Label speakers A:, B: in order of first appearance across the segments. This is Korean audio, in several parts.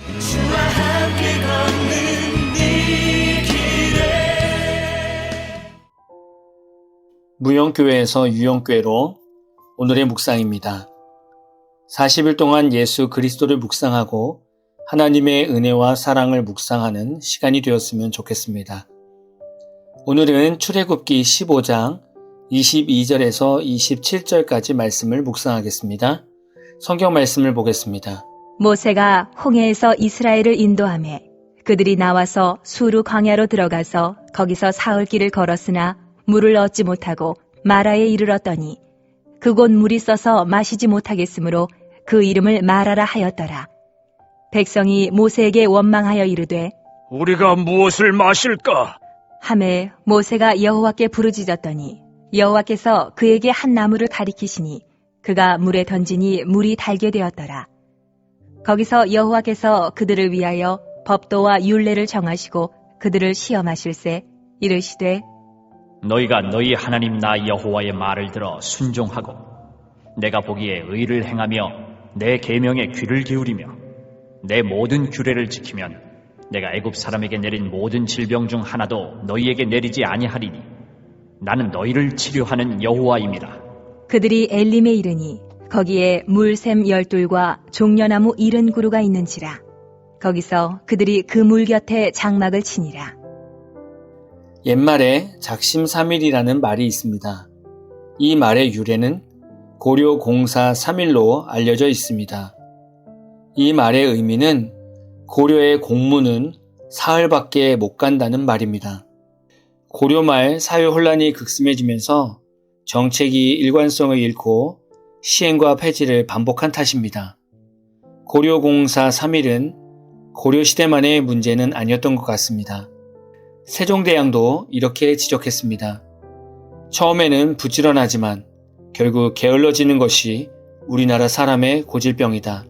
A: 주와 함께 걷는 이 길에.
B: 무영교회에서 유영교회로 오늘의 묵상입니다. 40일 동안 예수 그리스도를 묵상하고 하나님의 은혜와 사랑을 묵상하는 시간이 되었으면 좋겠습니다. 오늘은 출애굽기 15장 22절에서 27절까지 말씀을 묵상하겠습니다. 성경 말씀을 보겠습니다.
C: 모세가 홍해에서 이스라엘을 인도하매 그들이 나와서 수르 광야로 들어가서 거기서 사흘 길을 걸었으나 물을 얻지 못하고 마라에 이르렀더니 그곳 물이 써서 마시지 못하겠으므로 그 이름을 마라라 하였더라. 백성이 모세에게 원망하여 이르되
D: 우리가 무엇을 마실까?
C: 하매 모세가 여호와께 부르짖었더니 여호와께서 그에게 한 나무를 가리키시니 그가 물에 던지니 물이 달게 되었더라. 거기서 여호와께서 그들을 위하여 법도와 율례를 정하시고 그들을 시험하실세 이르시되
D: 너희가 너희 하나님 나 여호와의 말을 들어 순종하고 내가 보기에 의를 행하며 내 계명에 귀를 기울이며 내 모든 규례를 지키면 내가 애굽 사람에게 내린 모든 질병 중 하나도 너희에게 내리지 아니하리니 나는 너희를 치료하는 여호와임이라.
C: 그들이 엘림에 이르니 거기에 물샘 12과 종려나무 70그루가 있는지라. 거기서 그들이 그 물 곁에 장막을 치니라.
B: 옛말에 작심삼일이라는 말이 있습니다. 이 말의 유래는 고려 공사 3일로 알려져 있습니다. 이 말의 의미는 고려의 공무는 사흘밖에 못 간다는 말입니다. 고려 말 사회 혼란이 극심해지면서 정책이 일관성을 잃고 시행과 폐지를 반복한 탓입니다. 고려 공사 3일은 고려시대만의 문제는 아니었던 것 같습니다. 세종대왕도 이렇게 지적했습니다. 처음에는 부지런하지만 결국 게을러지는 것이 우리나라 사람의 고질병이다.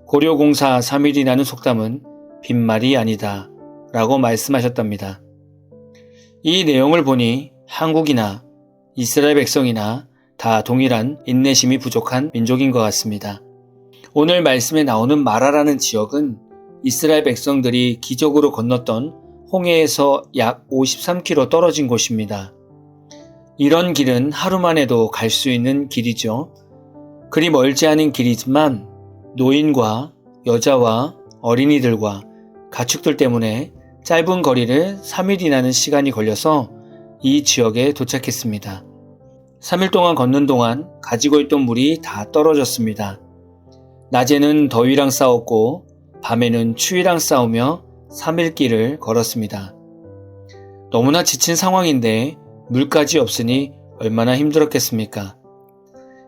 B: 고려공사 3일이라는 속담은 빈말이 아니다 라고 말씀하셨답니다. 이 내용을 보니 한국이나 이스라엘 백성이나 다 동일한 인내심이 부족한 민족인 것 같습니다. 오늘 말씀에 나오는 마라라는 지역은 이스라엘 백성들이 기적으로 건넜던 홍해에서 약 53km 떨어진 곳입니다. 이런 길은 하루만 해도 갈 수 있는 길이죠. 그리 멀지 않은 길이지만 노인과 여자와 어린이들과 가축들 때문에 짧은 거리를 3일이라는 시간이 걸려서 이 지역에 도착했습니다. 3일 동안 걷는 동안 가지고 있던 물이 다 떨어졌습니다. 낮에는 더위랑 싸웠고 밤에는 추위랑 싸우며 3일 길을 걸었습니다. 너무나 지친 상황인데 물까지 없으니 얼마나 힘들었겠습니까?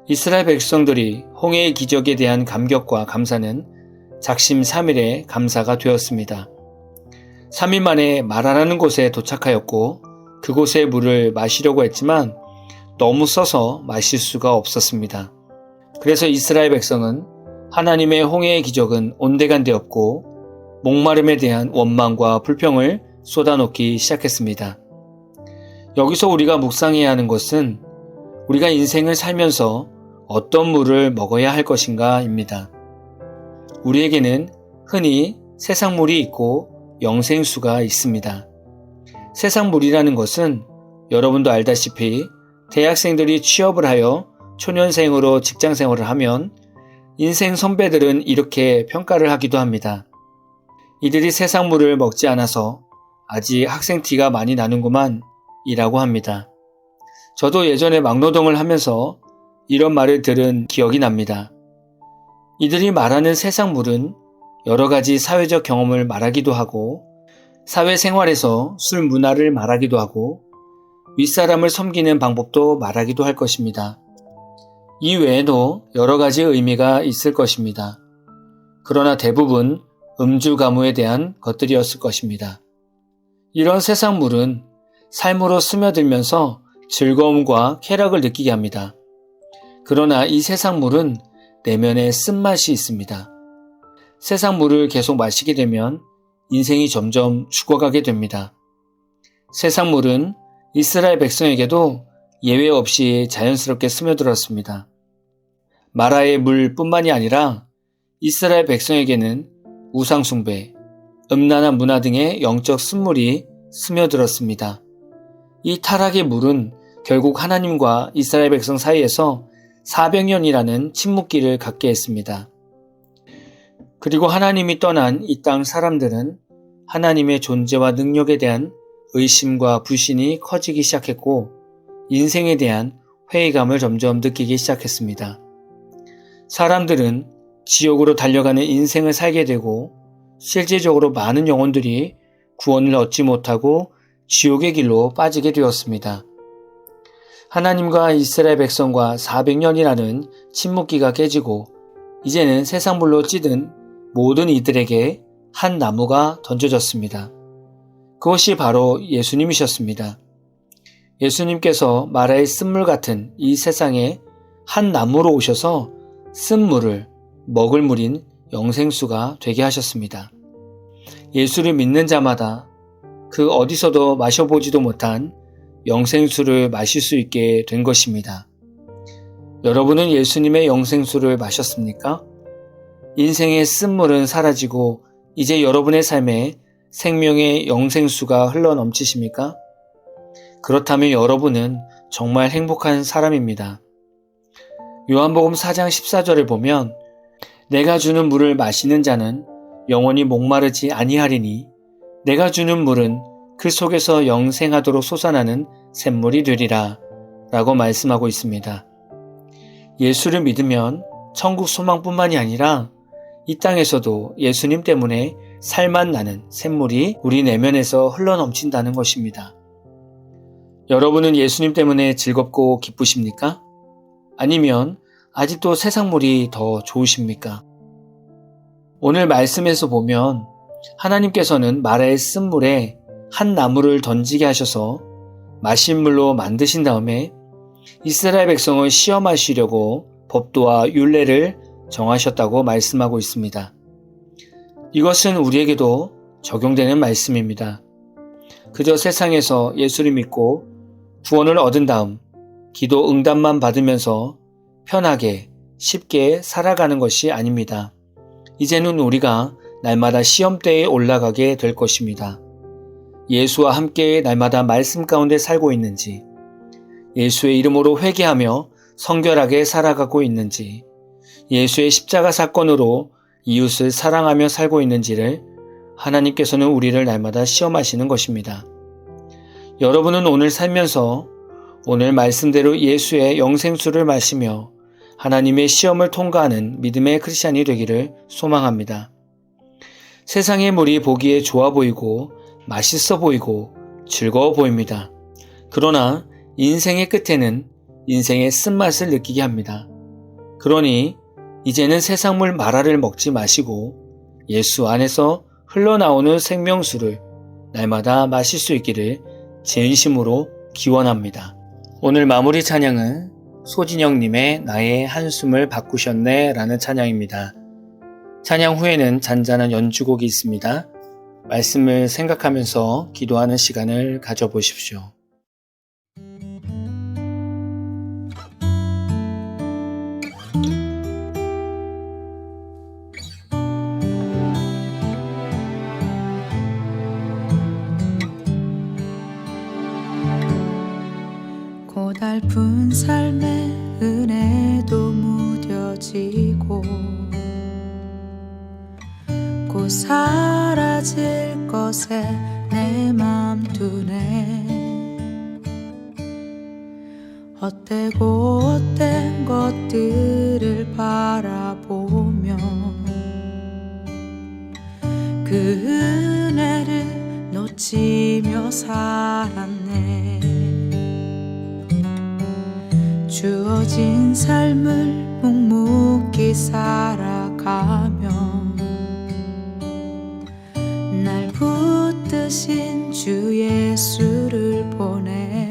B: 이스라엘 백성들이 홍해의 기적에 대한 감격과 감사는 작심 3일의 감사가 되었습니다. 3일 만에 마라라는 곳에 도착하였고 그곳의 물을 마시려고 했지만 너무 써서 마실 수가 없었습니다. 그래서 이스라엘 백성은 하나님의 홍해의 기적은 온데간데없고 목마름에 대한 원망과 불평을 쏟아놓기 시작했습니다. 여기서 우리가 묵상해야 하는 것은 우리가 인생을 살면서 어떤 물을 먹어야 할 것인가입니다. 우리에게는 흔히 세상물이 있고 영생수가 있습니다. 세상물이라는 것은 여러분도 알다시피 대학생들이 취업을 하여 초년생으로 직장생활을 하면 인생 선배들은 이렇게 평가를 하기도 합니다. 이들이 세상물을 먹지 않아서 아직 학생 티가 많이 나는구만 이라고 합니다. 저도 예전에 막노동을 하면서 이런 말을 들은 기억이 납니다. 이들이 말하는 세상물은 여러 가지 사회적 경험을 말하기도 하고 사회생활에서 술 문화를 말하기도 하고 윗사람을 섬기는 방법도 말하기도 할 것입니다. 이 외에도 여러 가지 의미가 있을 것입니다. 그러나 대부분 음주 가무에 대한 것들이었을 것입니다. 이런 세상물은 삶으로 스며들면서 즐거움과 쾌락을 느끼게 합니다. 그러나 이 세상물은 내면에 쓴맛이 있습니다. 세상물을 계속 마시게 되면 인생이 점점 죽어가게 됩니다. 세상물은 이스라엘 백성에게도 예외 없이 자연스럽게 스며들었습니다. 마라의 물뿐만이 아니라 이스라엘 백성에게는 우상숭배, 음란한 문화 등의 영적 쓴물이 스며들었습니다. 이 타락의 물은 결국 하나님과 이스라엘 백성 사이에서 400년이라는 침묵기를 갖게 했습니다. 그리고 하나님이 떠난 이 땅 사람들은 하나님의 존재와 능력에 대한 의심과 불신이 커지기 시작했고 인생에 대한 회의감을 점점 느끼기 시작했습니다. 사람들은 지옥으로 달려가는 인생을 살게 되고 실제적으로 많은 영혼들이 구원을 얻지 못하고 지옥의 길로 빠지게 되었습니다. 하나님과 이스라엘 백성과 400년이라는 침묵기가 깨지고 이제는 세상불로 찌든 모든 이들에게 한 나무가 던져졌습니다. 그것이 바로 예수님이셨습니다. 예수님께서 마라의 쓴물 같은 이 세상에 한 나무로 오셔서 쓴물을 먹을 물인 영생수가 되게 하셨습니다. 예수를 믿는 자마다 그 어디서도 마셔보지도 못한 영생수를 마실 수 있게 된 것입니다. 여러분은 예수님의 영생수를 마셨습니까? 인생의 쓴물은 사라지고 이제 여러분의 삶에 생명의 영생수가 흘러넘치십니까? 그렇다면 여러분은 정말 행복한 사람입니다. 요한복음 4장 14절을 보면 내가 주는 물을 마시는 자는 영원히 목마르지 아니하리니 내가 주는 물은 그 속에서 영생하도록 솟아나는 샘물이 되리라 라고 말씀하고 있습니다. 예수를 믿으면 천국 소망뿐만이 아니라 이 땅에서도 예수님 때문에 살맛 나는 샘물이 우리 내면에서 흘러넘친다는 것입니다. 여러분은 예수님 때문에 즐겁고 기쁘십니까? 아니면 아직도 세상물이 더 좋으십니까? 오늘 말씀에서 보면 하나님께서는 마라의 쓴물에 한 나무를 던지게 하셔서 마실 물로 만드신 다음에 이스라엘 백성을 시험하시려고 법도와 율례를 정하셨다고 말씀하고 있습니다. 이것은 우리에게도 적용되는 말씀입니다. 그저 세상에서 예수를 믿고 구원을 얻은 다음 기도 응답만 받으면서 편하게 쉽게 살아가는 것이 아닙니다. 이제는 우리가 날마다 시험대에 올라가게 될 것입니다. 예수와 함께 날마다 말씀 가운데 살고 있는지, 예수의 이름으로 회개하며 성결하게 살아가고 있는지, 예수의 십자가 사건으로 이웃을 사랑하며 살고 있는지를 하나님께서는 우리를 날마다 시험하시는 것입니다. 여러분은 오늘 살면서 오늘 말씀대로 예수의 영생수를 마시며 하나님의 시험을 통과하는 믿음의 크리스찬이 되기를 소망합니다. 세상의 물이 보기에 좋아 보이고 맛있어 보이고 즐거워 보입니다. 그러나 인생의 끝에는 인생의 쓴맛을 느끼게 합니다. 그러니 이제는 세상물 마라를 먹지 마시고 예수 안에서 흘러나오는 생명수를 날마다 마실 수 있기를 진심으로 기원합니다. 오늘 마무리 찬양은 소진영님의 나의 한숨을 바꾸셨네 라는 찬양입니다. 찬양 후에는 잔잔한 연주곡이 있습니다. 말씀을 생각하면서 기도하는 시간을 가져보십시오.
E: 고달픈 삶의 은혜도 무뎌지고 곧 사라질 것에 내 맘 두네. 헛되고 헛된 것들을 바라보며 그 은혜를 놓치며 살았네. 주어진 삶을 묵묵히 살아가며 날 붙드신 주 예수를 보내.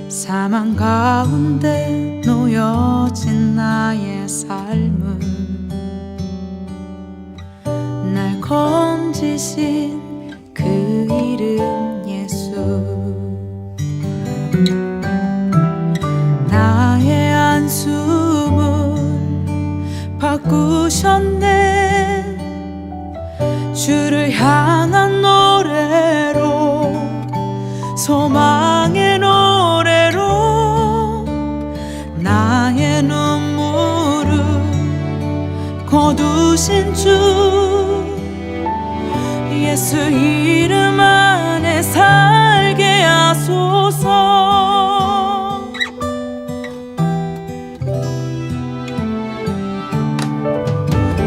E: 사망 가운데 놓여진 나의 삶은 날 건지신 그 이름 예수. 나의 한숨을 바꾸셨네. 주를 향한 노래로 소망의 노래로 나의 눈물을 거두신 주 예수 이름 안에 살게 하소서.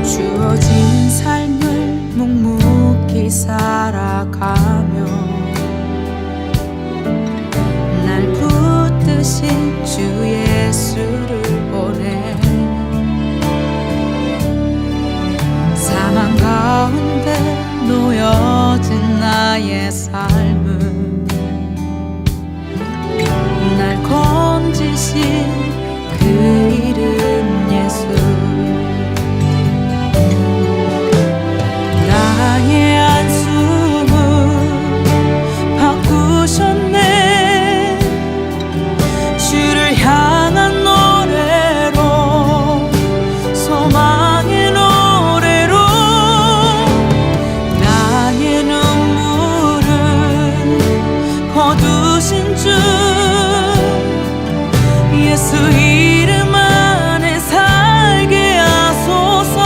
E: 주어진 삶을 묵묵히 살아가며 날 붙드신 주 예수를 보내 사망 가운데 놓여진 나의 삶은 날 건지신 그 이름 예수 나의 한숨을 바꾸셨네. 주를 향한 노래로 소망의 노래로 나의 눈물을 거두신 주 예수 이름 안에 살게 하소서.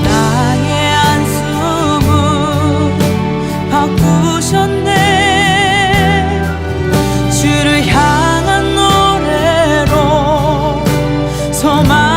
E: 나의 한숨을 바꾸셨네. 주를 향한 노래로 소망